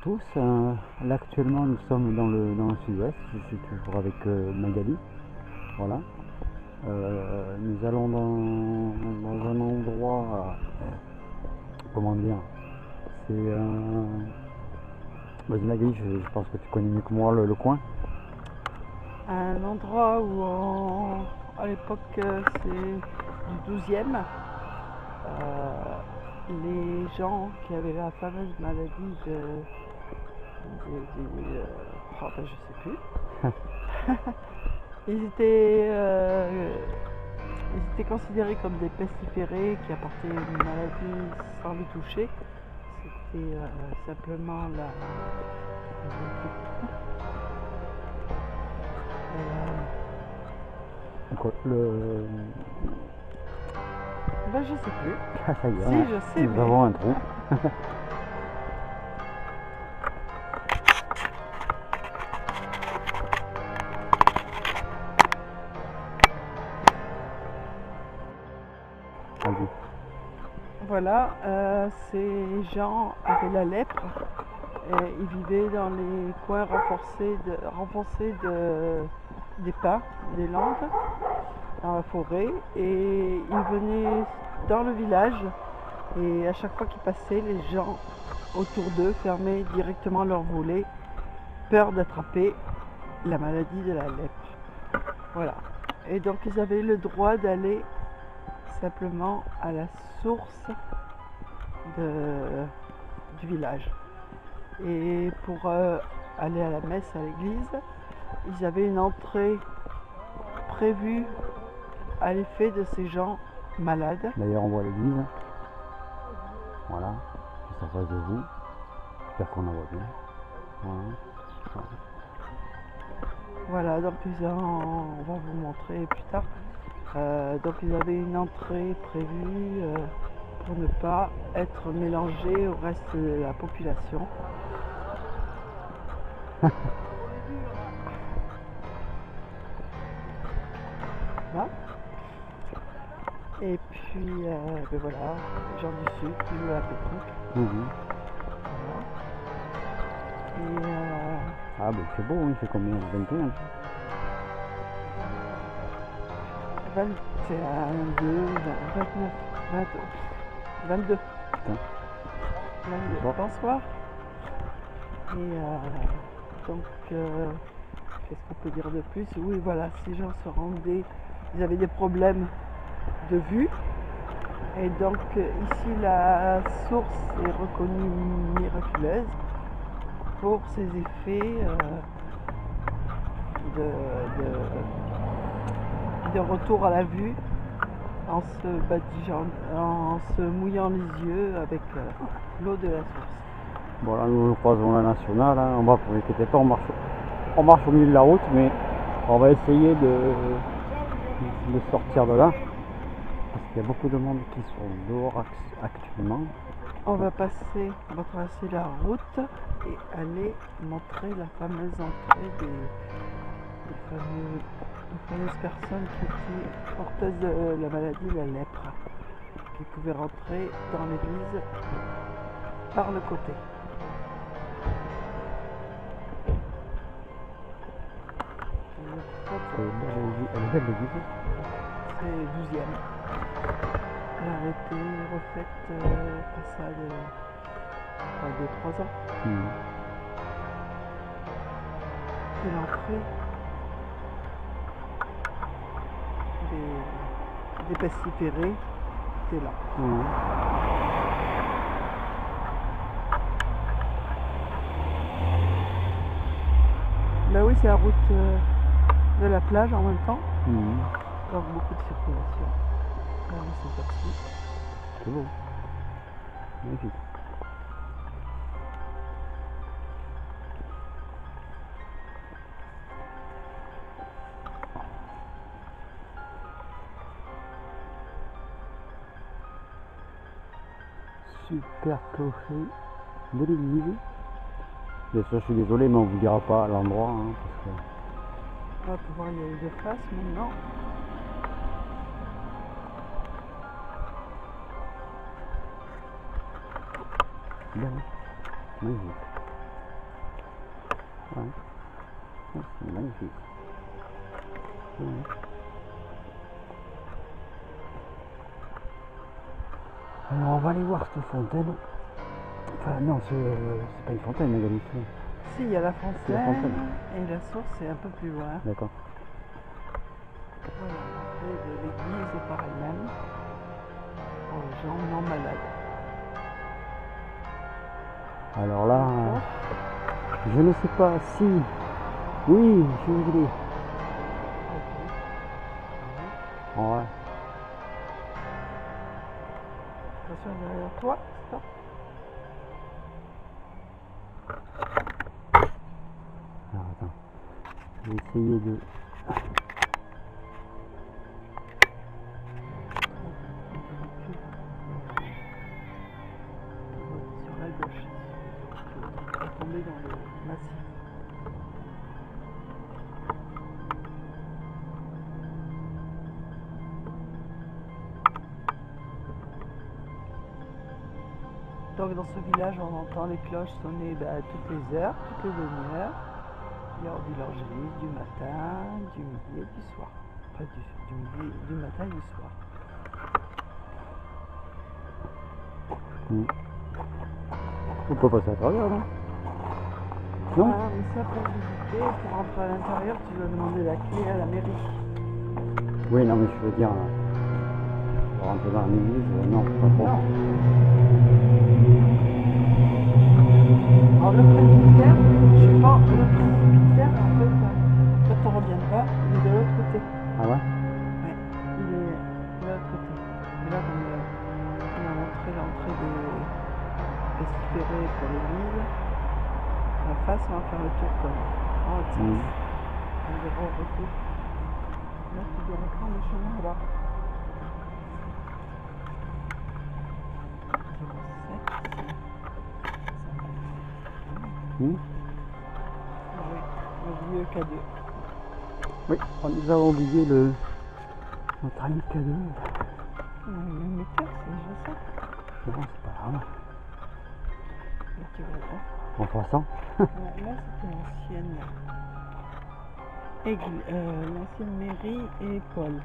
tous. Là actuellement nous sommes dans le sud-ouest, je suis toujours avec Magali. Voilà. Nous allons dans un endroit, comment dire, c'est vas-y Magali, je pense que tu connais mieux que moi le coin. Un endroit où à l'époque c'est du 12e, les gens qui avaient la fameuse maladie je sais plus. ils étaient considérés comme des pestiférés qui apportaient une maladie sans les toucher. C'était simplement je sais plus. Ah, ça y est, si, je sais, nous avons un trou. Voilà, ces gens avaient la lèpre et ils vivaient dans les coins renfoncés des pins, des landes, dans la forêt, et ils venaient dans le village et à chaque fois qu'ils passaient, les gens autour d'eux fermaient directement leurs volets, peur d'attraper la maladie de la lèpre. Voilà. Et donc ils avaient le droit d'aller simplement à la source du village. Et pour aller à la messe à l'église, ils avaient une entrée prévue à l'effet de ces gens malades. D'ailleurs on voit l'église. Voilà, juste en face de vous. J'espère qu'on en voit bien. Voilà. Voilà, donc on va vous montrer plus tard. Donc ils avaient une entrée prévue pour ne pas être mélangés au reste de la population. Voilà. Et puis ben voilà, les gens du sud qui jouent à la pétanque. Voilà. Et ah ben c'est beau, il fait combien? 21? 21, 2, 29, 22. 22. Bonsoir. Et donc, qu'est-ce qu'on peut dire de plus? Oui, voilà, ces gens se rendaient, ils avaient des problèmes de vue. Et donc, ici, la source est reconnue miraculeuse pour ses effets de retour à la vue en se mouillant les yeux avec l'eau de la source. Bon là nous croisons la nationale, hein. On va, vous inquiétez pas, on marche au milieu de la route, mais on va essayer de sortir de là, parce qu'il y a beaucoup de monde qui sont dehors actuellement. On va traverser la route et aller montrer la fameuse entrée des fameuses personnes qui étaient porteuses de la maladie de la lèpre, qui pouvaient rentrer dans l'église par le côté. Elle est belle l'église. C'est 12e. Elle a été refaite ça il y a 2-3 ans. Et l'entrée des pestiférés était là. Là oui, c'est la route de la plage en même temps. Donc beaucoup de circulation. Là, c'est taxi. C'est beau. Magnifique. Super clocher de l'église. Bien sûr, je suis désolé, mais on vous dira pas l'endroit, hein, parce que... On va pouvoir y aller de face maintenant. Bien, magnifique. Ouais. Oh, c'est magnifique. Ouais. Alors on va aller voir cette fontaine. Enfin non, c'est pas une fontaine, Magali. Si, il y a la C'est la fontaine fontaine. et la source est un peu plus loin. D'accord. Voilà, l'entrée de l'église par elle-même pour les gens non malades. Alors là, je ne sais pas si... Oui, je vais y aller. Ouais. Attention derrière toi, stop. Alors attends, je vais essayer de... Sur la gauche, tu vas tomber dans le massif. Donc dans ce village, on entend les cloches sonner toutes les heures, toutes les demi-heures. Lors du l'angélus, du matin, du midi et du soir. Enfin, du matin et du soir. On peut passer à travers, non? Non? Ah, mais ça pour visiter, pour rentrer à l'intérieur, tu dois demander la clé à la mairie. Oui, non, mais je veux dire... rentrer dans l'église, non, pas trop. Non. Alors le presbytère, je sais pas, le presbytère, en fait, quand on reviendra, il est de l'autre côté. Ah ouais? Ouais, il est de l'autre côté. Et là, comme on a montré l'entrée des ferrés pour l'église, en face, on va faire le tour comme en haut. On verra au retour. Là, tu dois reprendre le chemin là-bas. 07. Mmh. Oui, le vieux K2. Oui, nous avons oublié notre ami K2. Le metteur, c'est déjà ça. Non, c'est pas grave. Là, tu vois. En passant. Là, c'était l'ancienne. L'ancienne mairie et école.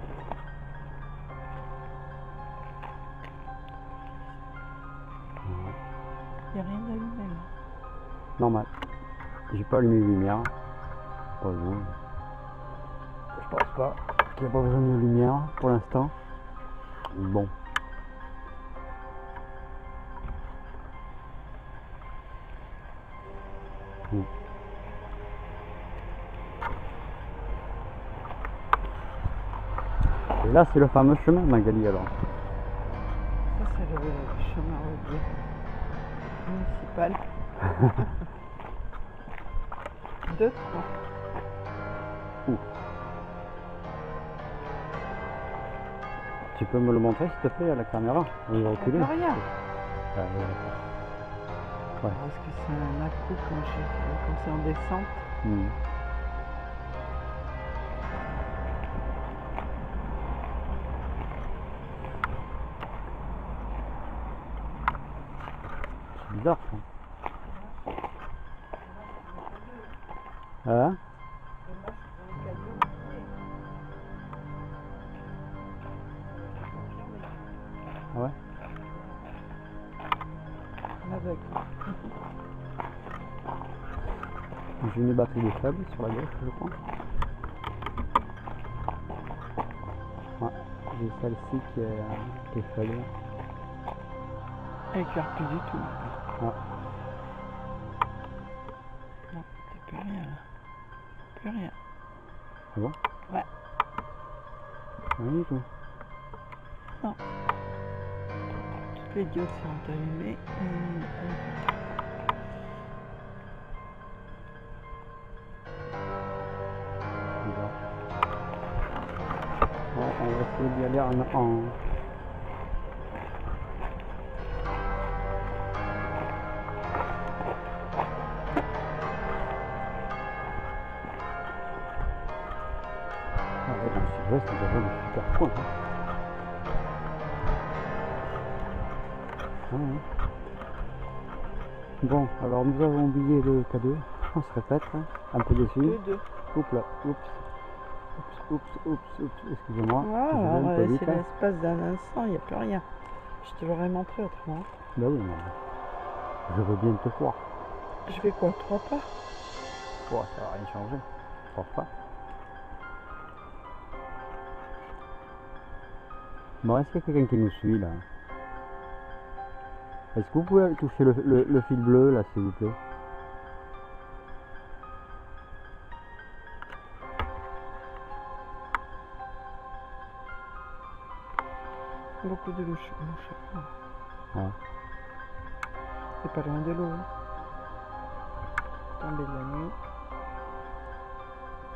Il n'y a rien d'allumé là. Normal. J'ai pas allumé les lumières. Pas besoin. Je pense pas qu'il n'y a pas besoin de lumière pour l'instant. Bon. Et là, c'est le fameux chemin, Magali, alors. Ça, c'est le chemin municipal. 2, 3. Ouh. Tu peux me le montrer, s'il te plaît, à la caméra? On va reculer. Rien. Ouais. Parce que c'est un à-coup quand c'est en descente. C'est bizarre, ça. Hein? Ah ouais? Avec. J'ai une batterie de faible sur la gauche, je crois. Ouais, j'ai celle-ci qui est faible. Elle éclaire plus du tout. Ouais. Non, c'est plus rien là. Plus rien. Ah bon? Ouais. Rien du tout. Non. Toutes les diodes sont allumées et Bizarre. Bon, on va essayer d'y aller en... Ah ouais, dans le sud-ouest, c'est déjà un super coin. Hein. Ah ouais. Bon, alors nous avons oublié le K2. on se répète, hein. Un peu dessus. 2. Oups là, oups, excusez-moi. Ah, je vais un peu c'est vite, hein. l'espace d'un instant, il n'y a plus rien. Je te l'aurais montré autrement. Bah oui, mais je veux bien te croire. Je fais quoi, 3 pas? Bon, ça va rien changer. Je pense pas. Bon, est-ce qu'il y a quelqu'un qui nous suit là? Est-ce que vous pouvez toucher le fil bleu là, s'il vous plaît? Beaucoup de mouches. Ouais. C'est pas loin de l'eau. Hein. Tombée de la nuit.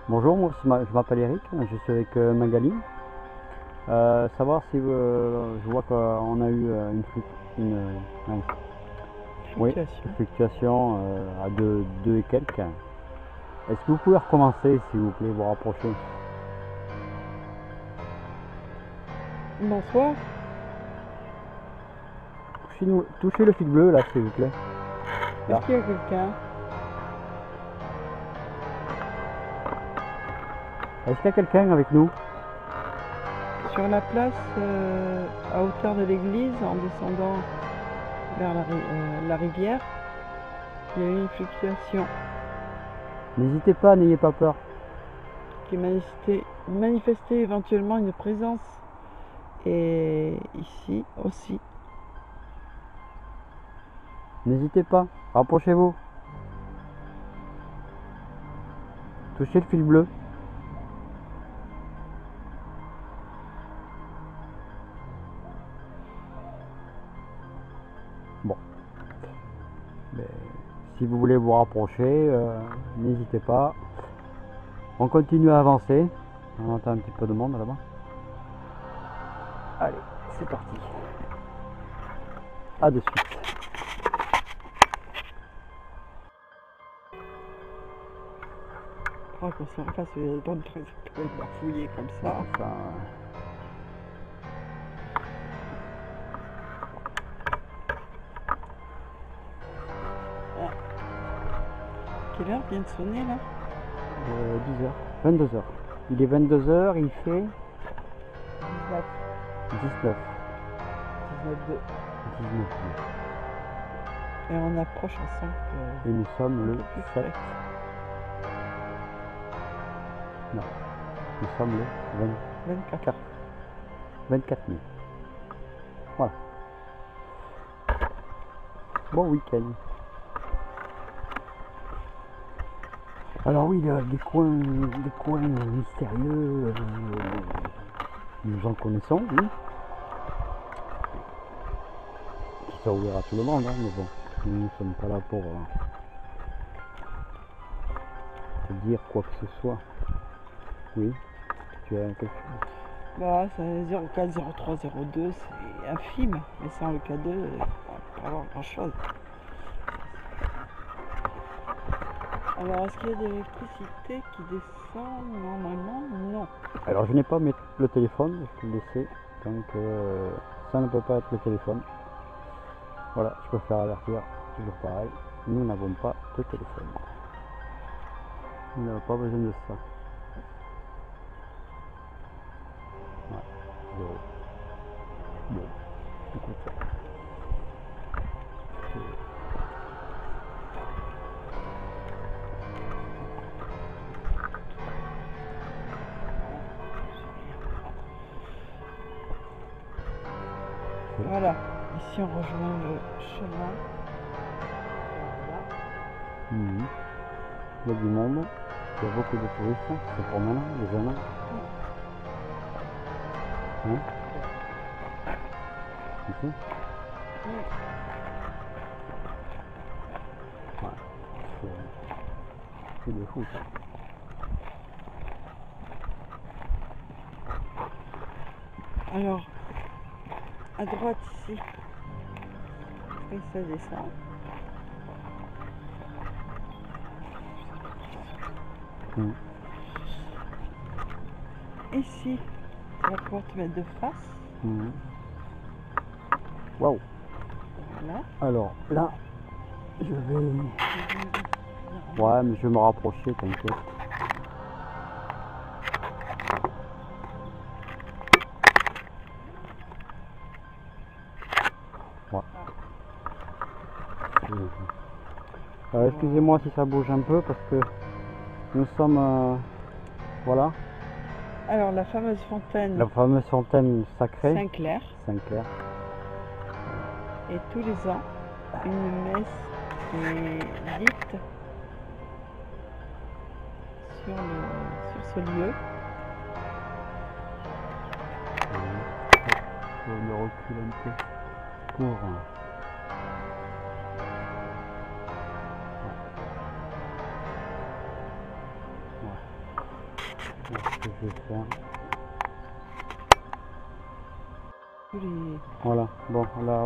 Bonjour, moi je m'appelle Eric, je suis avec Magali. Savoir si je vois qu'on a eu une fluctuation à 2 et quelques. Est-ce que vous pouvez recommencer, s'il vous plaît, vous rapprocher? Bonsoir. Touchez le fil bleu là, s'il vous plaît. Là. Est-ce qu'il y a quelqu'un? Est-ce qu'il y a quelqu'un avec nous? Sur la place, à hauteur de l'église, en descendant vers la rivière, il y a eu une fluctuation N'hésitez pas, n'ayez pas peur. qui manifestait éventuellement une présence. Et ici aussi. N'hésitez pas, rapprochez-vous. Touchez le fil bleu. Bon. Mais si vous voulez vous rapprocher, n'hésitez pas. On continue à avancer. On entend un petit peu de monde là-bas. Allez, c'est parti. À de suite. Je crois qu'on s'en repasse les bandes très bafouillées comme ça. Enfin, Quelle heure vient de sonner là? 10h, 22h. Il est 22h, il fait 19. 19. 19,2. 19. Et on approche ensemble. Et nous sommes le 7. Non. Nous sommes le 24. 24 mai. Voilà. Bon week-end. Alors oui, il y a des coins mystérieux. Nous en connaissons, oui. Qui sont ouverts à tout le monde, hein, mais bon, nous ne sommes pas là pour dire quoi que ce soit. Oui, tu as quelque chose. Bah, c'est 04, 03, 02, c'est infime, mais sans le K2, on peut pas avoir grand chose. Alors, est-ce qu'il y a de l'électricité qui descend? Normalement, non. Alors, je n'ai pas le téléphone, je l'ai laissé, donc ça ne peut pas être le téléphone. Voilà, je préfère avertir, toujours pareil, nous n'avons pas de téléphone. Nous n'avons pas besoin de ça. Ouais, bon, écoute. Voilà, ici on rejoint le chemin. Voilà. Il y a du monde, il y a beaucoup de touristes qui se promènent, les jeunes. Hein? Ici? Oui. Ouais, c'est de fou ça. Alors, à droite ici, et ça descend. Ici, tu vas pouvoir te mettre de face. Waouh! Voilà. Alors là, je vais. Ouais, mais je vais me rapprocher, t'inquiète. Ouais. Excusez-moi si ça bouge un peu parce que nous sommes... voilà. Alors la fameuse fontaine La fameuse fontaine sacrée. Saint-Clair. Saint-Clair. Et tous les ans, une messe est dite sur ce lieu. Je vais me reculer un peu pour... ce que je vais faire. Voilà, bon, là,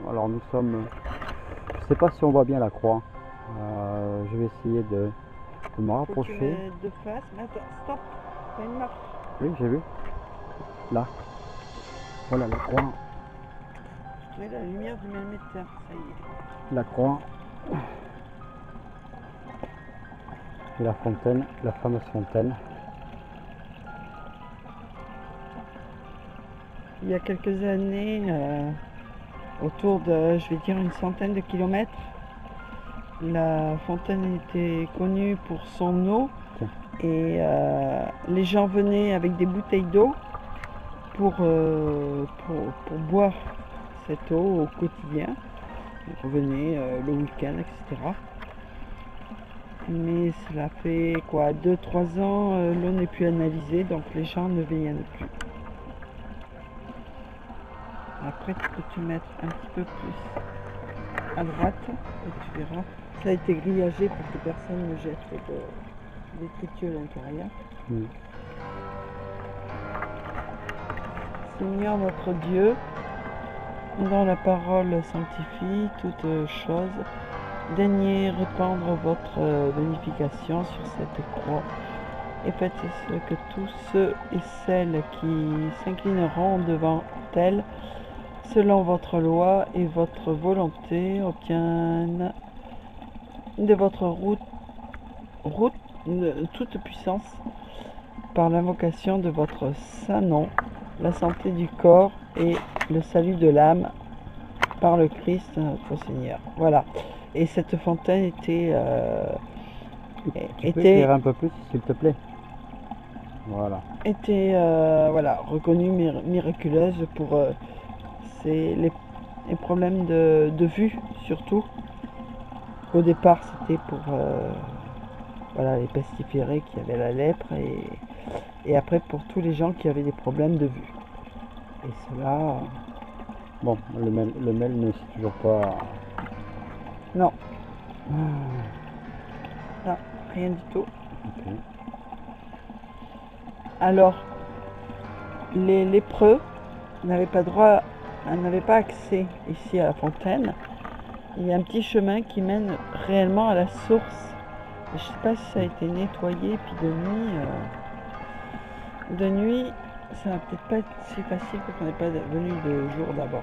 alors nous sommes... je sais pas si on voit bien la croix. Je vais essayer de me rapprocher. De face, mais attends, stop, t'as une marche. Oui, j'ai vu. Là. Voilà la croix. Oui, la lumière du même état, ça y est. La croix. Et la fontaine, la fameuse fontaine. Il y a quelques années, autour de, je vais dire, une centaine de kilomètres, la fontaine était connue pour son eau. Et les gens venaient avec des bouteilles d'eau pour boire cette eau au quotidien. Ils venaient le week-end, etc. Mais cela fait quoi, 2-3 ans, l'eau n'est plus analysée, donc les gens ne viennent plus. Après, tu peux te mettre un petit peu plus à droite et tu verras. Ça a été grillagé pour que personne ne jette des détritus à l'intérieur. Seigneur notre Dieu, dont la parole sanctifie toutes choses, daignez répandre votre bénédiction sur cette croix et faites ce que tous ceux et celles qui s'inclineront devant elle, selon votre loi et votre volonté, obtiennent de votre route toute puissance par l'invocation de votre saint nom, la santé du corps et le salut de l'âme par le Christ notre Seigneur. Voilà. Et cette fontaine était tu peux éclairer un peu plus, s'il te plaît. Voilà. Était voilà, reconnue miraculeuse pour les problèmes de vue surtout. Au départ, c'était pour voilà, les pestiférés qui avaient la lèpre et après pour tous les gens qui avaient des problèmes de vue. Et cela... Bon, le mail ne sait toujours pas... Non. Non, rien du tout. Okay. Alors, les lépreux n'avaient pas accès ici à la fontaine. Il y a un petit chemin qui mène réellement à la source. Je ne sais pas si ça a été nettoyé, puis de nuit, ça va peut-être pas être si facile quand on n'est pas venu de jour d'abord.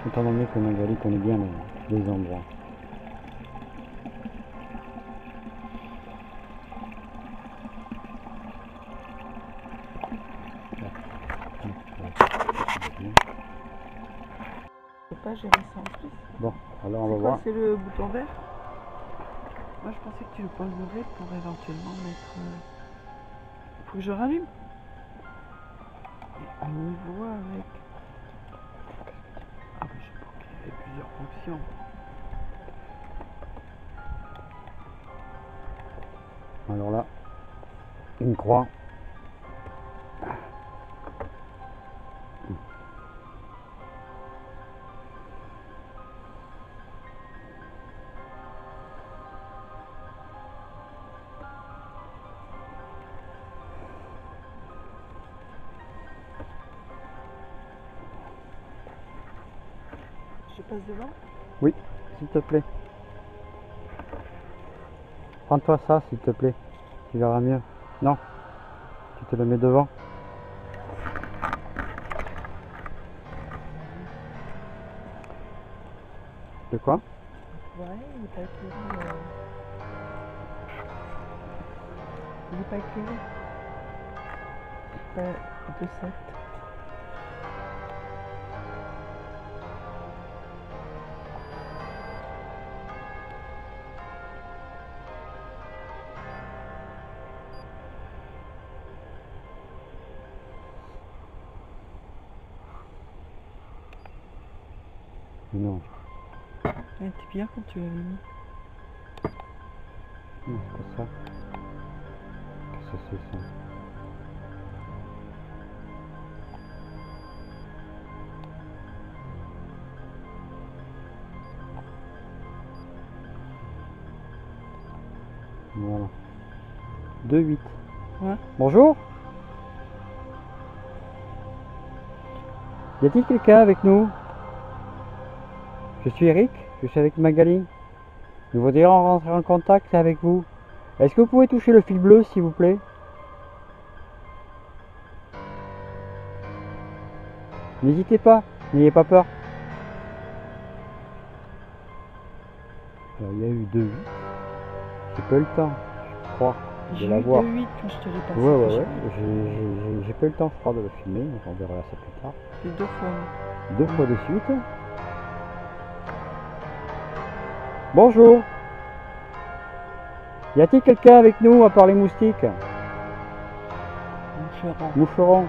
Étant donné que Magali connaît bien les endroits. Je peux pas gérer ça en plus. Bon, alors on va voir. C'est le bouton vert. Moi je pensais que tu le poserais pour éventuellement mettre... Faut que je rallume. Et à niveau avec... Ah mais je sais pas qu'il y avait plusieurs fonctions. Alors là, une croix. Je passe devant? Oui, s'il te plaît. Prends-toi ça, s'il te plaît. Tu verras mieux. Non, tu te le mets devant. De quoi? Ouais, il n'est pas éclairé. Il n'est pas éclairé. C'est pas de 7. Non. Elle était bien quand tu l'as mis. Non, c'est pas ça. Qu'est-ce que c'est ça? Voilà. 2-8. Ouais. Bonjour. Y a-t-il quelqu'un avec nous? Je suis Eric, je suis avec Magali. Nous voudrions rentrer en contact avec vous. Est-ce que vous pouvez toucher le fil bleu, s'il vous plaît? N'hésitez pas, n'ayez pas peur. Alors, il y a eu 2-8. J'ai pas eu le temps, je crois, de J'ai la eu voir. 2-8 quand je te l'ai passé. Ouais. J'ai pas eu le temps, je crois, de le filmer. Donc on verra ça plus tard. C'est 2 fois. 2 fois de suite. Bonjour. Y a-t-il quelqu'un avec nous à part les moustiques? Moucherons.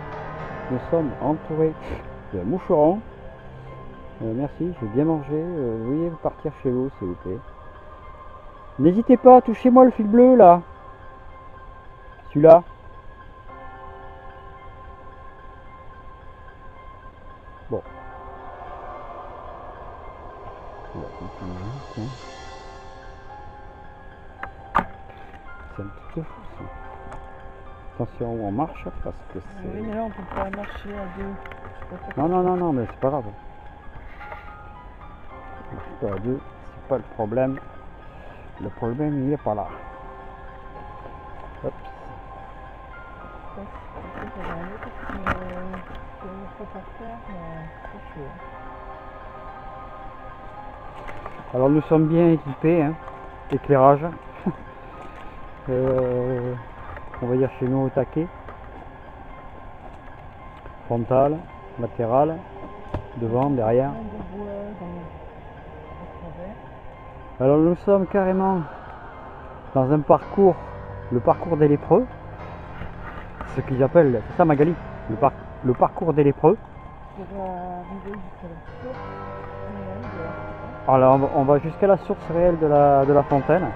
Nous sommes entourés de moucherons. Merci, j'ai bien mangé. Veuillez partir chez vous, s'il vous plaît. N'hésitez pas, touchez-moi le fil bleu, là. Celui-là. Bon. On va continuer. Tiens. C'est un petit peu fou, ça. Attention où on marche, parce que c'est... Oui, mais là, on peut pas marcher à deux. Non, mais c'est pas grave. On marche pas à deux, c'est pas le problème. Le problème, il est pas là. Hop. Alors nous sommes bien équipés, hein. Éclairage. On va dire chez nous au taquet. Frontal, latéral, devant, derrière. Alors nous sommes carrément dans un parcours, le parcours des lépreux. Ce qu'ils appellent, c'est ça Magali, le parcours des lépreux. Alors on va jusqu'à la source réelle de la fontaine.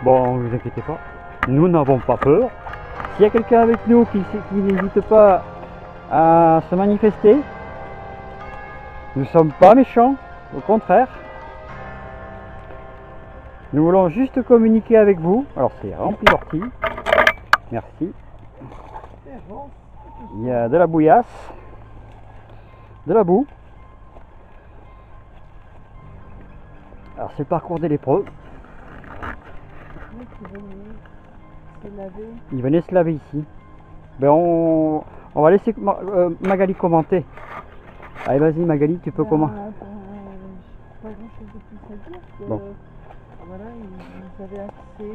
Bon, ne vous inquiétez pas, nous n'avons pas peur. S'il y a quelqu'un avec nous qui n'hésite pas à se manifester, nous ne sommes pas méchants, au contraire. Nous voulons juste communiquer avec vous. Alors c'est rempli d'orties. Merci. Il y a de la bouillasse, de la boue. Alors c'est le parcours des lépreux. Ils venaient se laver ici. Ben on va laisser Magali commenter. Allez vas-y Magali, tu peux commenter. Pas grand chose de plus à dire. Bon. Voilà, ils avaient accès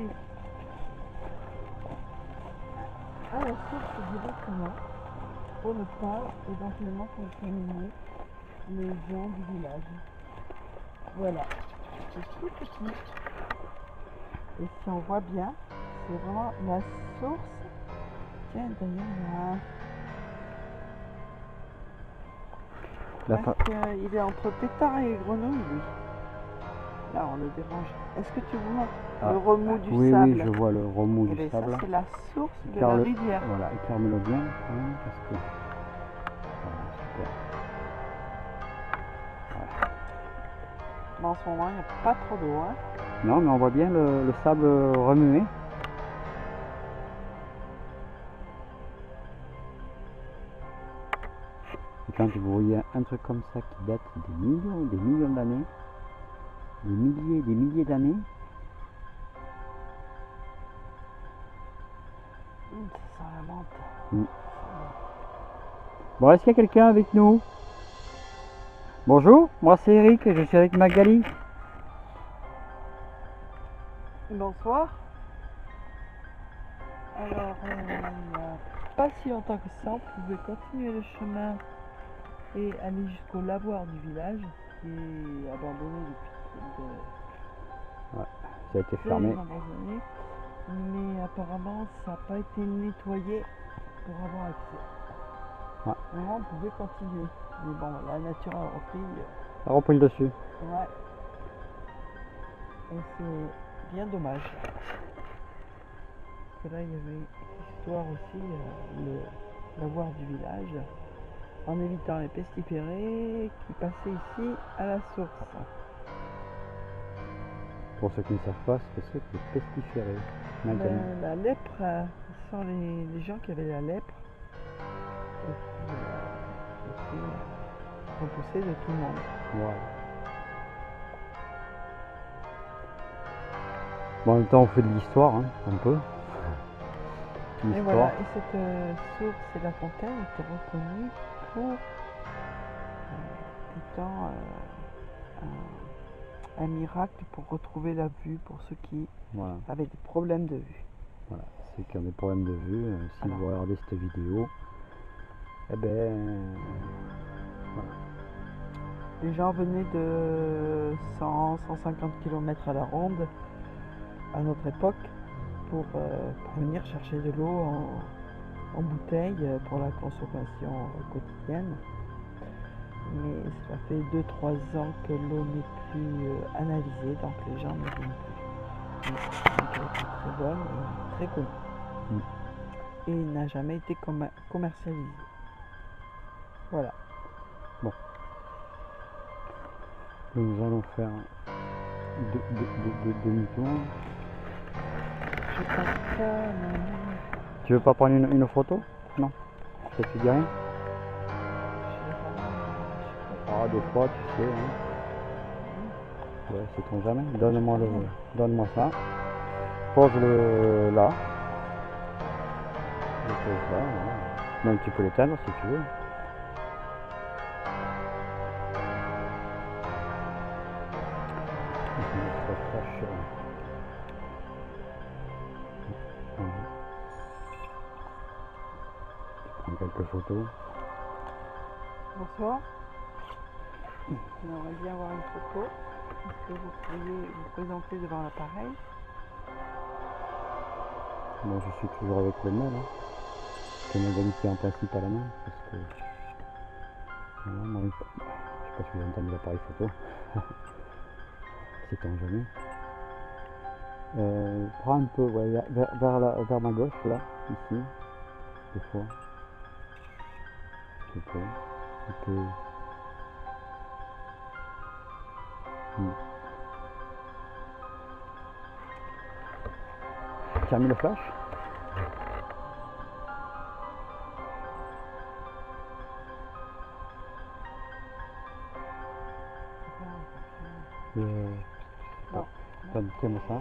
à la source directement pour ne pas éventuellement contaminer les gens du village. Voilà, c'est tout petit. Et si on voit bien, c'est vraiment la source. Tiens, d'ailleurs, il est entre Pétard et Grenouille, lui. Là, on le dérange. Est-ce que tu vois le remous du sable? Oui, je vois le remous du sable. Ça, c'est la source de la rivière. Voilà, éclaire-le bien, quand même, parce que... Voilà, super. Voilà. Mais en ce moment, il n'y a pas trop d'eau. Hein. Non, mais on voit bien le sable remuer. Et quand vous voyez un truc comme ça qui date des millions d'années, des milliers d'années, ça sent la menthe. Bon, est-ce qu'il y a quelqu'un avec nous? Bonjour, moi c'est Eric et je suis avec Magali. Bonsoir. Alors, il n'y a pas si longtemps que ça, on pouvait continuer le chemin et aller jusqu'au lavoir du village, qui est abandonné depuis Ça a été de fermé. nombreuses années. Mais apparemment, ça n'a pas été nettoyé pour avoir accès. Ouais. Vraiment, on pouvait continuer. Mais bon, la nature a repris. Ça a repris le dessus. Ouais. Et c'est bien dommage. Parce que là, il y avait l'histoire aussi, le lavoir du village, en évitant les pestiférés qui passaient ici à la source. Pour ceux qui ne savent pas ce que c'est que le pestiféré. La lèpre, ce sont les gens qui avaient la lèpre et qui repoussés de tout le monde. Ouais. Bon, en même temps, on fait de l'histoire, hein, un peu. Et voilà, et cette source et la fontaine étaient reconnues pour étant un miracle pour retrouver la vue pour ceux qui avaient des problèmes de vue. Voilà, ceux qui ont des problèmes de vue, si vous regardez cette vidéo, eh ben voilà. Les gens venaient de 100-150 km à la ronde à notre époque pour venir chercher de l'eau en bouteille pour la consommation quotidienne. Mais ça fait 2-3 ans que l'eau n'est plus analysée, donc les gens ne viennent plus. Donc elle est très bonne et très connue. Et il n'a jamais été commercialisé. Voilà. Bon. Nous allons faire demi-tour. Je pense pas. Tu veux pas prendre une photo? Non. Ça te dit rien? Ah, des fois, tu sais. Hein. Ouais, c'est ton jamais. Donne-moi ça. Pose-le là. Je pose là. Voilà. Même tu peux l'éteindre si tu veux. Tu prends quelques photos. Bonsoir. J'aimerais bien avoir une photo. Est-ce que vous pourriez vous présenter devant l'appareil? Bon, je suis toujours avec le mail. Hein. C'est Magali qui est en principe à la main. Parce que. Voilà, moi, je sais pas si vous entendez l'appareil photo. C'est ton jamais. Prends un peu, ouais, vers ma gauche, là, ici. Des fois. S'il te plaît. Un peu. Tu as mis le flash? Non. Donne-moi ça.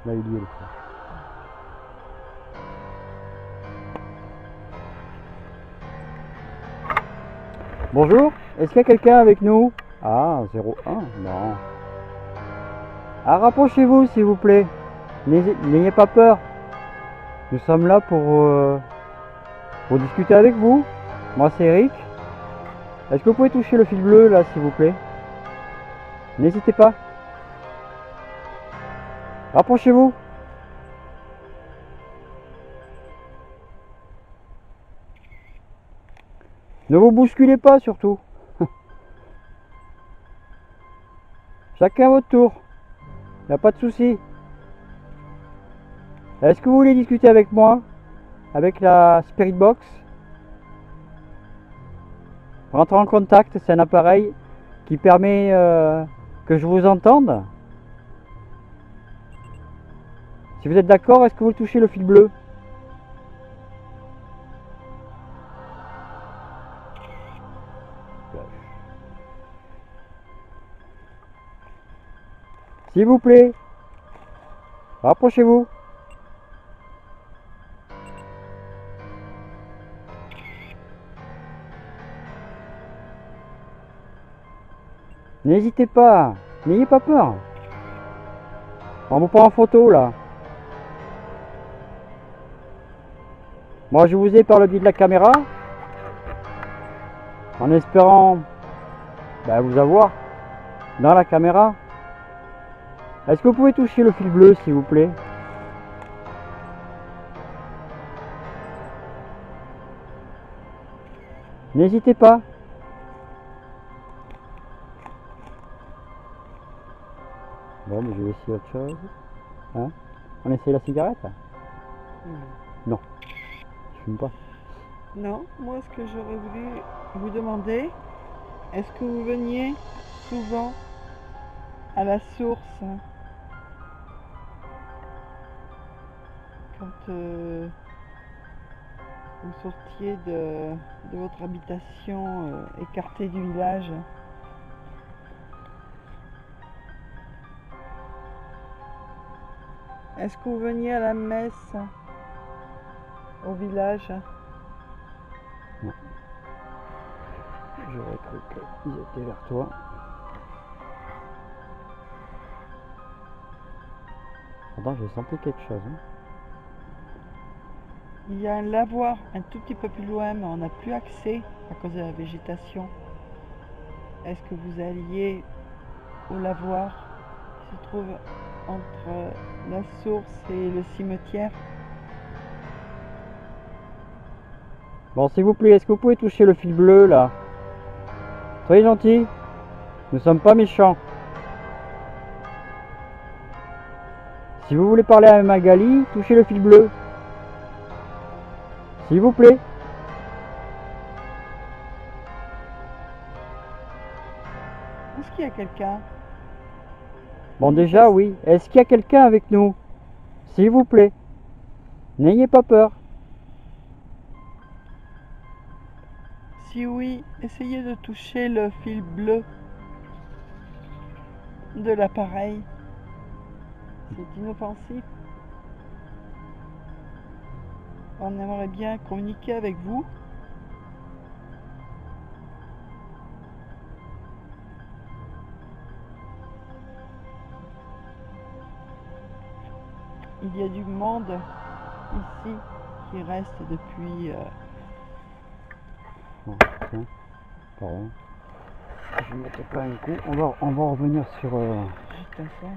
Là, il y est le flash. Bonjour, est-ce qu'il y a quelqu'un avec nous? Ah, 01, non. Ah, rapprochez-vous s'il vous plaît. N'ayez pas peur. Nous sommes là pour discuter avec vous. Moi c'est Eric. Est-ce que vous pouvez toucher le fil bleu là s'il vous plaît? N'hésitez pas. Rapprochez-vous. Ne vous bousculez pas surtout. Chacun à votre tour. Il n'y a pas de souci. Est-ce que vous voulez discuter avec moi? Avec la Spirit Box? Rentrer en contact, c'est un appareil qui permet que je vous entende. Si vous êtes d'accord, est-ce que vous touchez le fil bleu? S'il vous plaît, rapprochez-vous. N'hésitez pas, n'ayez pas peur. On vous prend en photo là. Moi je vous ai par le biais de la caméra. En espérant vous avoir dans la caméra. Est-ce que vous pouvez toucher le fil bleu s'il vous plaît? N'hésitez pas. Bon, mais je vais essayer autre chose. Hein? On essaye la cigarette? Non. Je fume pas. Non, moi ce que j'aurais voulu vous demander, est-ce que vous veniez souvent à la source quand vous sortiez de votre habitation écartée du village? Est-ce que vous veniez à la messe au village? Non. J'aurais cru qu'ils étaient vers toi. Attends, j'ai senti quelque chose. Hein. Il y a un lavoir un tout petit peu plus loin, mais on n'a plus accès à cause de la végétation. Est-ce que vous alliez au lavoir qui se trouve entre la source et le cimetière? Bon, s'il vous plaît, est-ce que vous pouvez toucher le fil bleu là? Soyez gentil. Nous sommes pas méchants. Si vous voulez parler à Magali, touchez le fil bleu. S'il vous plaît. Est-ce qu'il y a quelqu'un? Bon, déjà, oui. Est-ce qu'il y a quelqu'un avec nous? S'il vous plaît. N'ayez pas peur. Si oui, essayez de toucher le fil bleu de l'appareil. C'est inoffensif. On aimerait bien communiquer avec vous. Il y a du monde ici qui reste depuis... Oh, tiens, pardon. Je ne mettais pas un coup. On va revenir sur... Juste un son.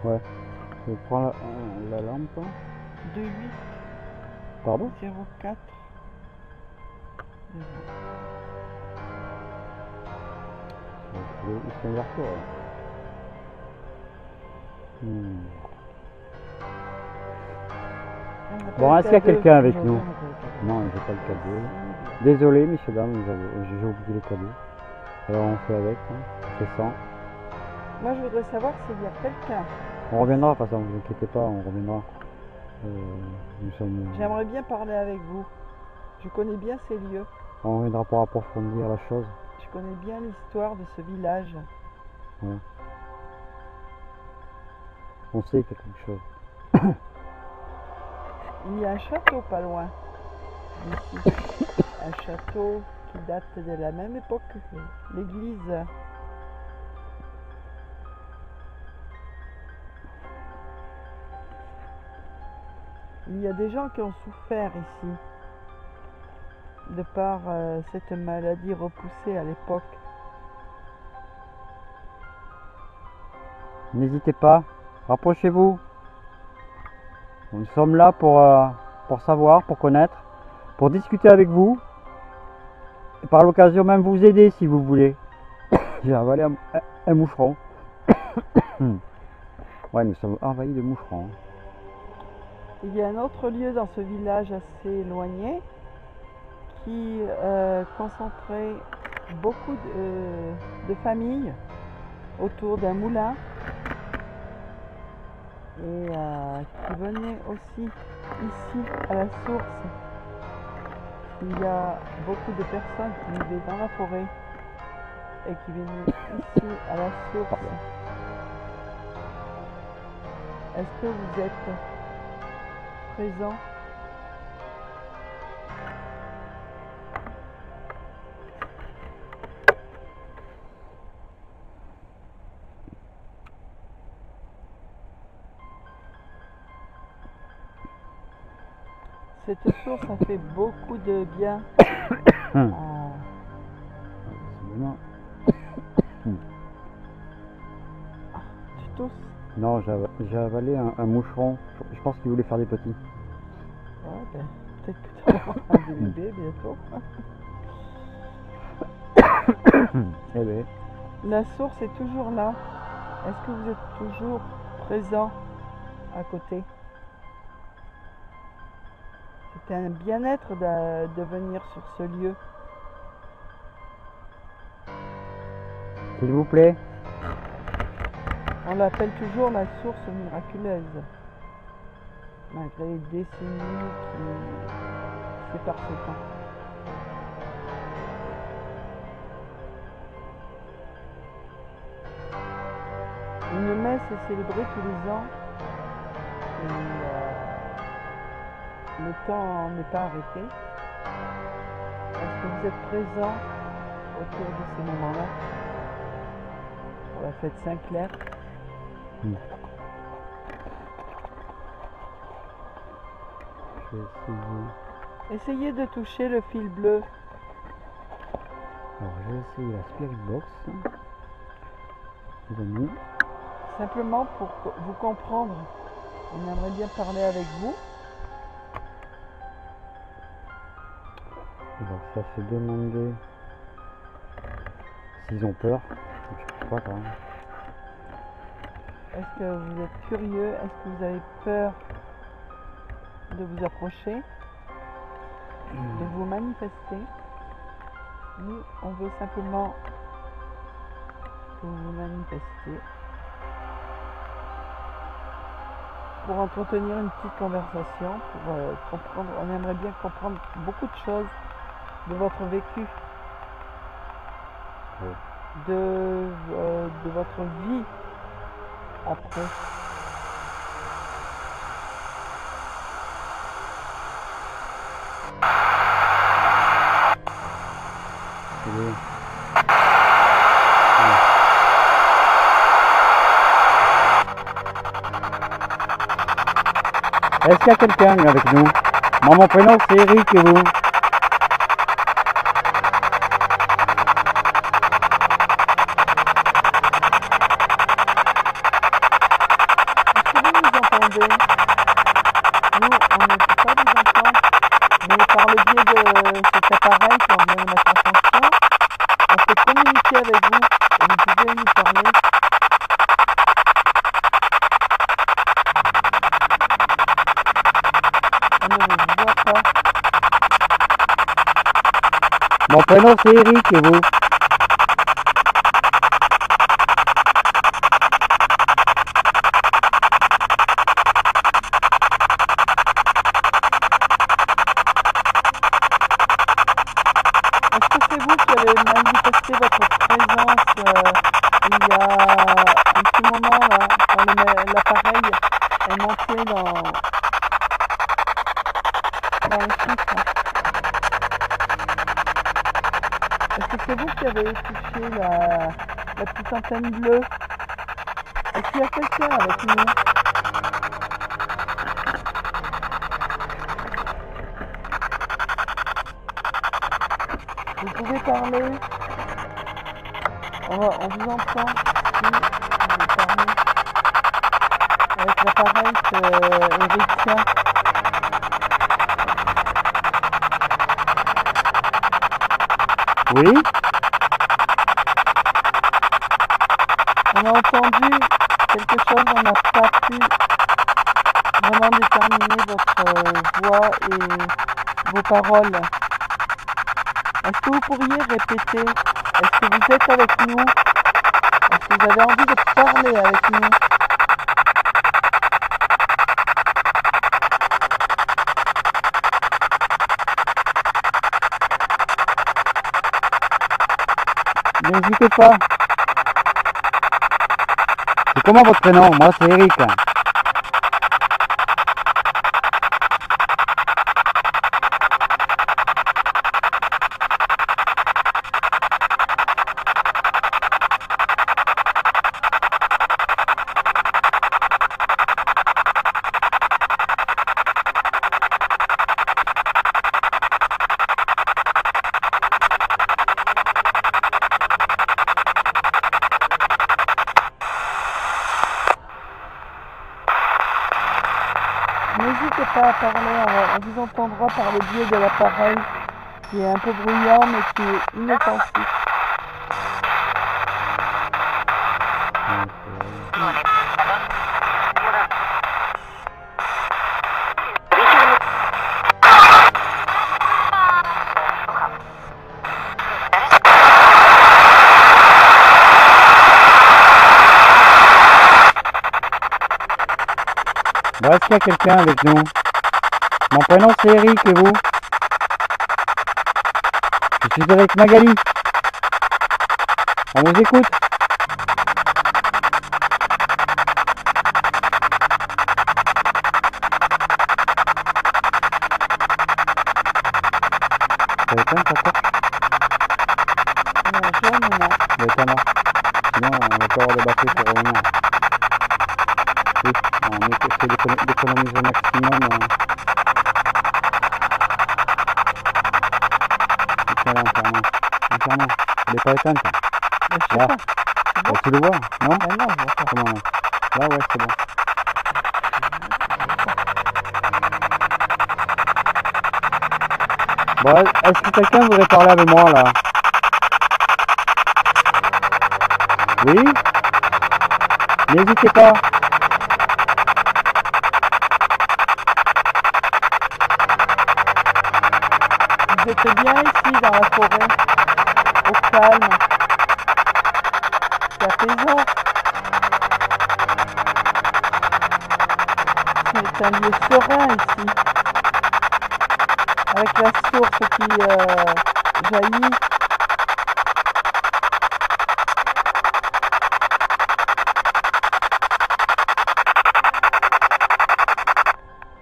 Ouais. Je prends la lampe. 28 Pardon? 04 Ils sont vers toi. Bon, est-ce qu'il y a quelqu'un avec nous? Non, j'ai pas le cadeau. Désolé, messieurs, dames, j'ai oublié les cadeaux. Alors on fait avec, hein. C'est sans. Moi je voudrais savoir s'il y a quelqu'un. On reviendra, pas ça, ne vous inquiétez pas, on reviendra. Nous sommes... J'aimerais bien parler avec vous. Je connais bien ces lieux. On reviendra pour approfondir la chose. Je connais bien l'histoire de ce village. Ouais. On sait qu'il y a quelque chose. Il y a un château pas loin d'ici. Un château qui date de la même époque que l'église. Il y a des gens qui ont souffert ici de par cette maladie repoussée à l'époque. N'hésitez pas, rapprochez-vous. Nous sommes là pour savoir, pour connaître, pour discuter avec vous. Et par l'occasion même vous aider si vous voulez. J'ai avalé un moucheron. Ouais, nous sommes envahis de moucherons. Il y a un autre lieu dans ce village assez éloigné qui concentrait beaucoup de familles autour d'un moulin et qui venait aussi ici à la source. Il y a beaucoup de personnes qui vivaient dans la forêt et qui venaient ici à la source. Est-ce que vous êtes présent? Cette source a fait beaucoup de bien. Excusez-moi. Tu tousses? Non, j'ai avalé un moucheron. Je pense qu'il voulait faire des petits. Ouais, ben, peut-être que tu vas avoir un bébé bientôt. Eh ben, La source est toujours là. Est-ce que vous êtes toujours présent à côté? C'était un bien-être de venir sur ce lieu. s'il vous plaît. On l'appelle toujours la source miraculeuse, malgré les décennies qui séparent ce temps. Une messe est célébrée tous les ans et le temps n'est pas arrêté. Est-ce que vous êtes présent autour de ces moments-là pour la fête Saint-Clair? Je vais essayer. Essayez de toucher le fil bleu. Alors, je vais essayer la Spirit Box. Les amis. Simplement pour vous comprendre, on aimerait bien parler avec vous. Alors, ça fait demander s'ils ont peur. Je sais pas quand même. Est-ce que vous êtes curieux? Est-ce que vous avez peur de vous approcher, de vous manifester? Nous, on veut simplement que vous vous manifestiez pour entretenir une petite conversation, pour comprendre. On aimerait bien comprendre beaucoup de choses de votre vécu, Oui. de votre vie après. Oui. Est-ce qu'il y a quelqu'un avec nous? Moi, mon prénom c'est Eric et vous? Est-ce que vous nous entendez? Nous, on ne peut pas vous entendre, mais par le biais de cet appareil qu'on vient de mettre en fonction, on peut communiquer avec vous et vous pouvez nous parler. On ne vous voit pas. Mon prénom c'est Eric et vous? Est-ce que c'est vous qui avez manifesté votre présence il y a un petit moment là, quand l'appareil est monté dans le chiffre? Est-ce que c'est vous qui avez touché la petite antenne bleue? Est-ce qu'il y a quelqu'un avec nous? Vous pouvez parler. On vous entend si vous parlez avec l'appareil que Eric tient. Oui? On a entendu quelque chose, on n'a pas pu vraiment déterminer votre voix et vos paroles. Est-ce que vous pourriez répéter? Est-ce que vous êtes avec nous? Est-ce que vous avez envie de parler avec nous? N'hésitez pas. C'est comment votre prénom? Moi c'est Eric. pas à parler, on vous entendra par le biais de l'appareil qui est un peu bruyant mais qui est inoffensif. Bon, est-ce qu'il y a quelqu'un avec nous? Mon prénom c'est Eric et vous? Je suis avec Magali. On vous écoute? Ça va éteindre ta porte? Non, non. Ça va éteindre. Sinon on va pas avoir de batterie pour le moment. Oui, on essaie d'économiser au maximum. Entièrement. Elle n'est pas éteinte. Je sais Là. pas. Bon, tu le vois, non? Ben non, je vois pas. Comment? Là, ouais, c'est bon. Bon, est-ce que quelqu'un voudrait parler avec moi, là? Oui? N'hésitez pas. Vous êtes bien ici dans la forêt, au calme. C'est apaisant. C'est un lieu serein ici. Avec la source qui jaillit.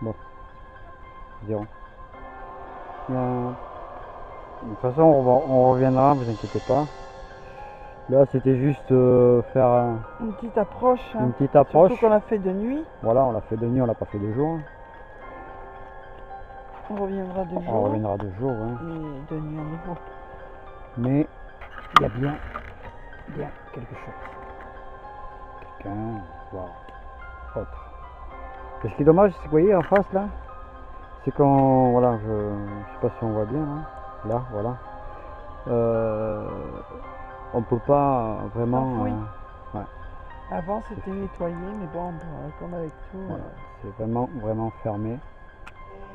Bon. Zéro. De toute façon, on reviendra, vous inquiétez pas. Là, c'était juste faire Une petite approche. Hein. une petite approche. Surtout qu'on a fait de nuit. Voilà, on l'a fait de nuit, on l'a pas fait de jour. On reviendra de jour. On reviendra de jour, hein. Et de nuit à nouveau. Mais il y a bien quelque chose. Quelqu'un, voir autre. Et ce qui est dommage, c'est que vous voyez en face là, c'est quand, voilà, je sais pas si on voit bien là, voilà. On peut pas vraiment. Oui. Ouais. Avant c'était nettoyé, mais bon, comme avec tout. Voilà. C'est vraiment fermé.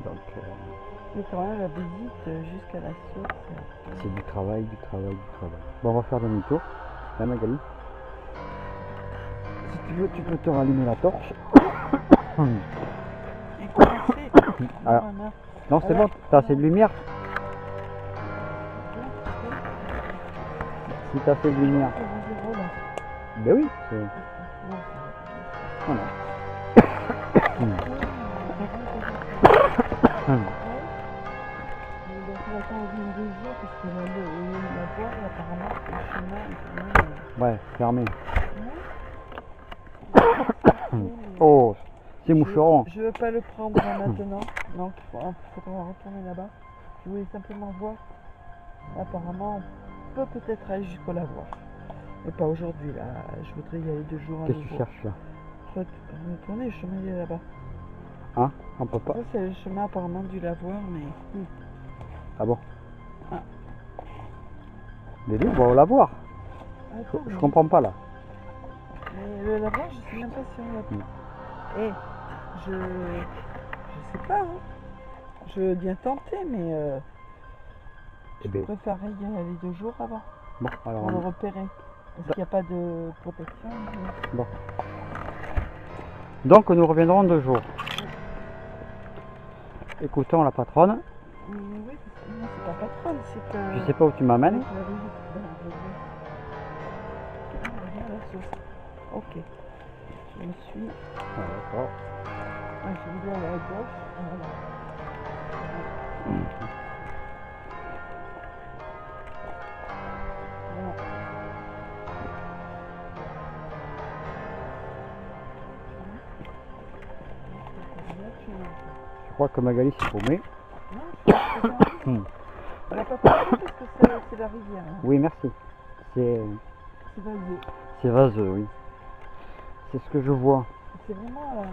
Donc Mais quand même la visite jusqu'à la source. c'est du travail. Bon, on va faire demi-tour. Là, Magali. Si tu veux, tu peux te rallumer la torche. Et commencer. Alors, non, c'est bon, t'as assez de lumière. Si t'as assez de lumière. Ben oui, c'est. Voilà. Ouais, fermé. Oh, c'est moucheron. Je veux pas le prendre maintenant. Donc il faudra retourner là-bas. Je voulais simplement voir. Apparemment, on peut peut-être aller jusqu'au lavoir. Mais pas aujourd'hui là. Je voudrais y aller 2 jours à Qu'est-ce que tu nouveau. cherches là? Retourner, le chemin il est là-bas. Hein? On peut pas. Ça c'est le chemin apparemment du lavoir, mais. Ah bon? Ah. Mais lui, on va la voir. Attends, Je comprends pas là. mais le lavoir, je sais même pas si on l'a. Eh, je sais pas. Hein. Je veux bien tenter, mais Eh ben, je préférerais y aller 2 jours avant bon, alors. pour le repérer. Parce qu'il n'y a pas de protection. Bon. Donc nous reviendrons 2 jours. Écoutons la patronne. Oui, parce que non, c'est pas patronne, c'est que. Je sais pas où tu m'amènes. Avec la visite. Regarde la sauce. Ok. Je me suis. Ah, d'accord. Ah, je voulais aller à gauche. Voilà. Je crois que Magali s'est paumée. On n'a pas parlé parce que c'est la rivière. Hein. Oui, merci. C'est vaseux. C'est vaseux, oui. C'est ce que je vois. C'est vraiment.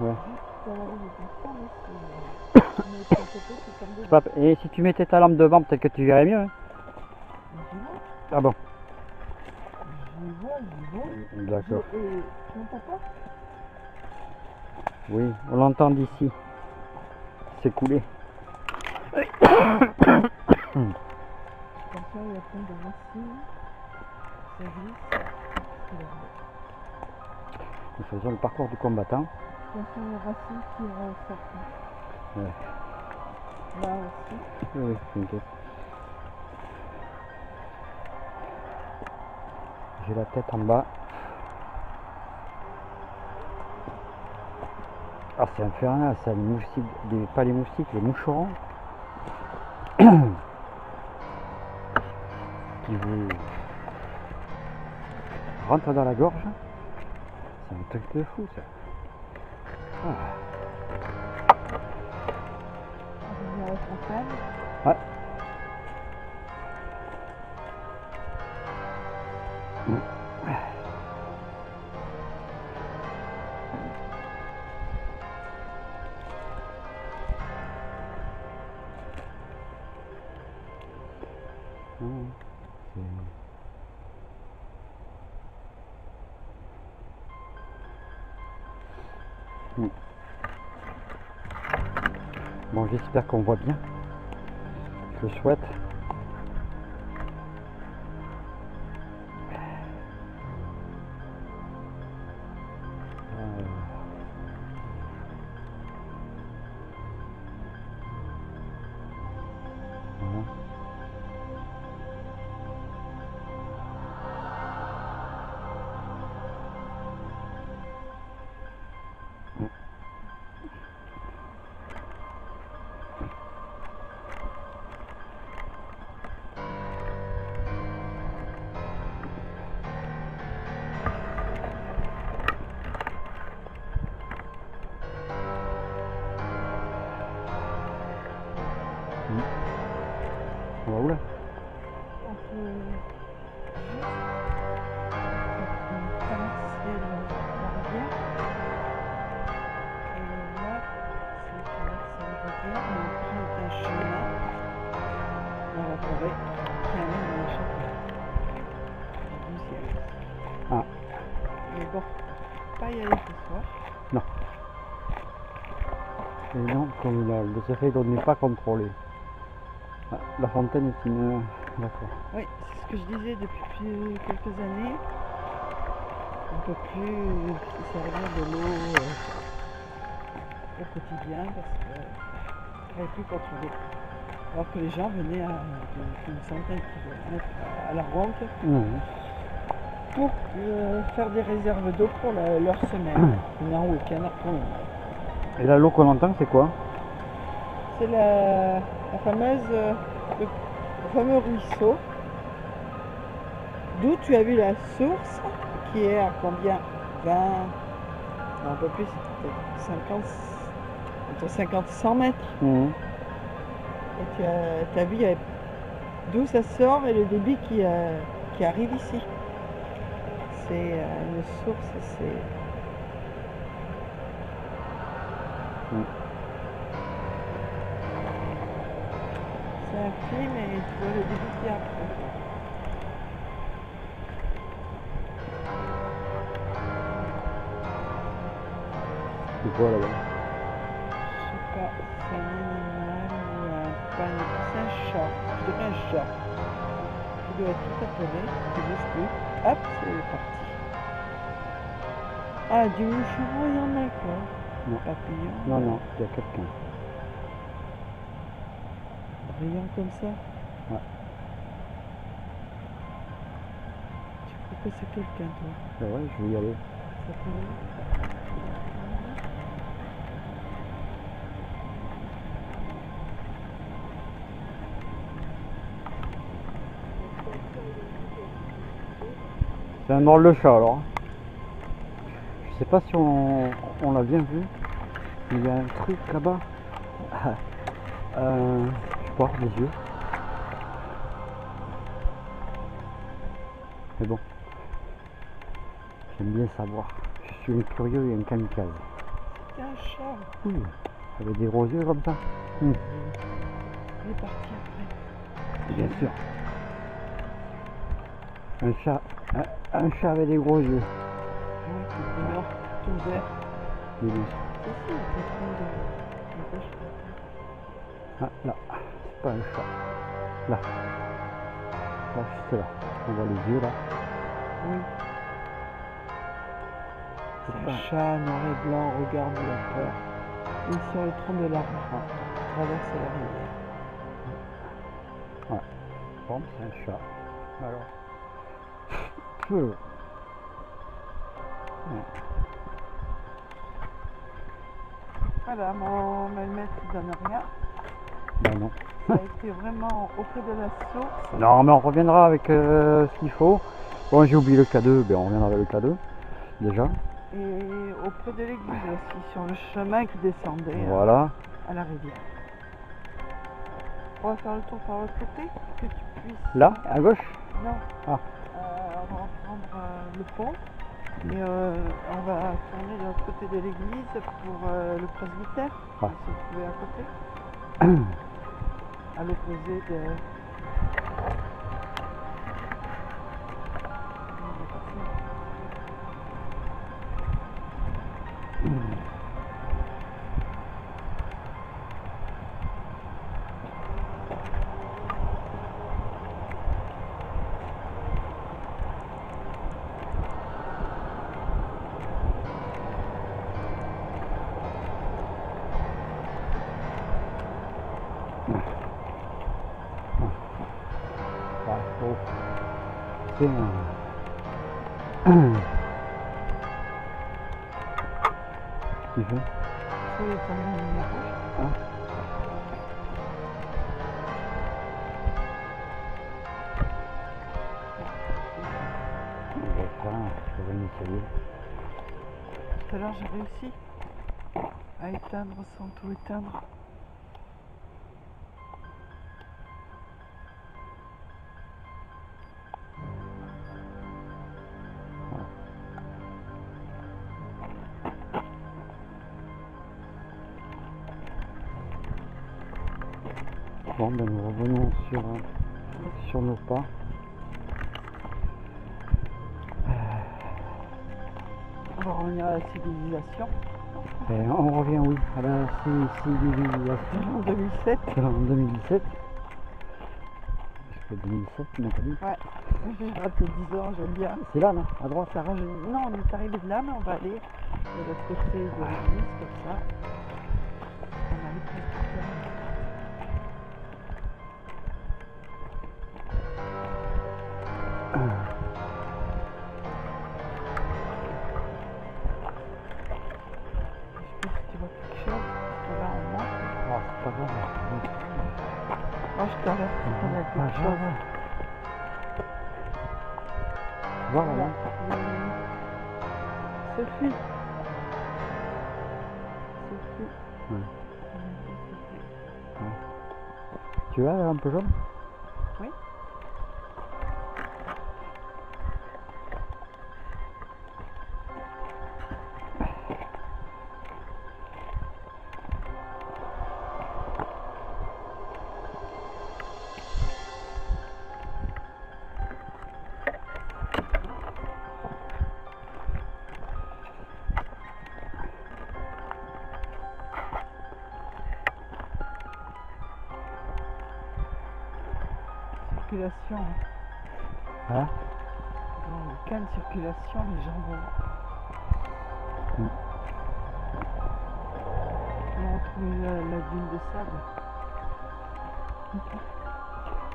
Ouais. C'est pas- Et si tu mettais ta lampe devant, peut-être que tu verrais mieux. Hein. Ah bon. D'accord. Tu n'entends pas? Oui, on l'entend d'ici. C'est coulé. Comme ça, il y a plein de racines. Ça glisse. Nous faisons le parcours du combattant. Attention les racines qui ressortent. Ouais. Là aussi. Oui, t'inquiète. J'ai la tête en bas. Ah, c'est infernal ça, les moustiques, pas les moustiques, les moucherons. Qui vous rentrent dans la gorge. C'est un truc de fou ça. Ah. On va à la fontaine. Ouais. Bon, j'espère qu'on voit bien. Je le souhaite. Voilà. On va où là? On peut juste traverser la rivière. Et là, c'est traverser la rivière, mais on prend un chemin dans la forêt qui amène à la chapelle. La 12e. Ah. Mais bon, pas y aller ce soir. Non. Et non, comme les effets ne n'est pas contrôlé. Ah, la fontaine est une... D'accord. Oui, c'est ce que je disais depuis quelques années. On ne peut plus se servir de l'eau au quotidien parce qu'elle n'est plus contrôlée. Alors que les gens venaient à une centaine de kilomètres à la ronde pour faire des réserves d'eau pour leur semaine. Venir en week-end après. Et la l'eau qu'on entend, c'est quoi? C'est le fameux ruisseau d'où tu as vu la source qui est à combien? 20, non, un peu plus, peut-être 50, entre 50 et 100 mètres. Et tu as vu d'où ça sort et le débit qui arrive ici. C'est une source, c'est... C'est infime et tu vois le débit qui arrive. C'est quoi là-bas? Je sais pas, c'est un animal ou un panneau. C'est un chat, je dirais un chat. Il doit être tout appelé, il ne bouge plus. Hop, c'est parti. Ah, du moucheron, il y en a quoi? Non. Papillon. Non, non, il y a quelqu'un. Brillant comme ça. Ouais. Tu crois que c'est quelqu'un, toi? C'est vrai, je vais y aller. Ça peut... C'est un drôle de chat alors. Je sais pas si on l'a bien vu. Il y a un truc là-bas. Je porte les yeux. Mais bon. J'aime bien savoir. Je suis un curieux et un kamikaze. c'est un chat. Avec des gros yeux comme ça. Il est parti après. Bien sûr. Un chat avec des gros yeux. Oui, tout noir, tout vert. Mais bon. Si, il était trop de gauche. Ah, là. C'est pas un chat. Là. Là, juste là. On voit les yeux là. Oui. C'est un chat noir et blanc, regarde la peur. Il est sur le tronc de l'arbre. Il traverse la rivière. Ouais. Bon, c'est un chat. Alors. Ouais. Voilà, mon maître ne donne rien. Ben non. Ça a été vraiment auprès de la source. Non, mais on reviendra avec ce qu'il faut. Bon, j'ai oublié le K2, ben on reviendra avec le K2 déjà. Et auprès de l'église aussi, sur le chemin qui descendait Voilà. à la rivière. On va faire le tour par l'autre côté, que tu puisses... Là, à gauche. Non. Ah. On va prendre le pont et on va tourner de l'autre côté de l'église pour le presbytère qui se trouvait à côté. À l'opposé de... C'est qui fait C'est comme une lumière rouge. Tout à l'heure j'ai réussi à éteindre sans tout éteindre. Bon, ben nous revenons sur nos pas. On va revenir à la civilisation. Et on revient, oui, à la civilisation. En 2007. C'est en 2017. Parce que 2007, on a pas dit. Ouais, j'ai raté 10 ans, j'aime bien. C'est là, non? À droite? Ça rajeunit. Non, on est arrivé de là, mais on va aller de l'autre côté de l'église, comme ça. On arrive presque là. Je sais pas si tu vois quelque chose, parce que là on monte. Ah, c'est pas grave. Moi je t'arrête si on a quelque chose. Voilà. Sophie. Sophie. Ouais. Tu as un peu jaune? Oui. Circulation. Hein? Dans le cas de circulation, les gens vont. On a trouvé la dune de sable.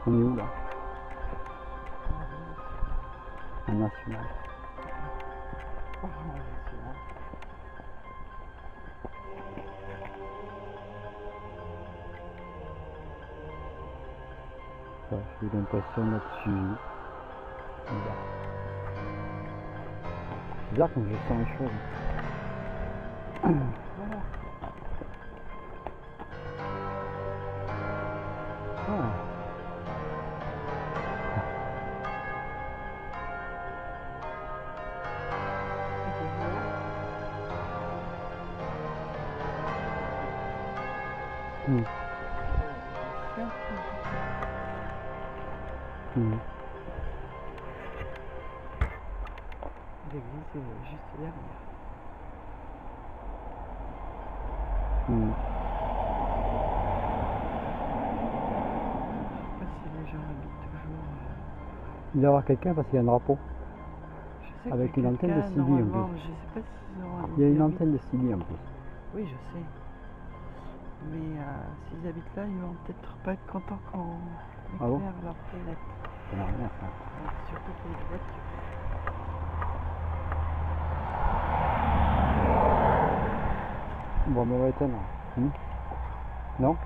On est où là? Un national. Oh, national. Ouais, j'ai l'impression d'être suivi. C'est bizarre comme je sens les choses. Voilà. Hmm. C'est un peu compliqué. Hmm. L'église est juste derrière. Hmm. Je sais pas si les gens habitent toujours. Il doit y avoir quelqu'un parce qu'il y a un drapeau. Je sais Avec qu'il y a une antenne de quelqu'un, CB en normalement, plus. je sais pas s'ils ont Il y a une ils habitent- antenne de CB en plus. Oui, je sais. Mais s'ils habitent là, ils vont peut-être pas être contents qu'on Ah bon? éclaire leur planète. Ça n'a rien, ça. Surtout pour les voitures. Bon, mais on va éteindre. Hmm. Non?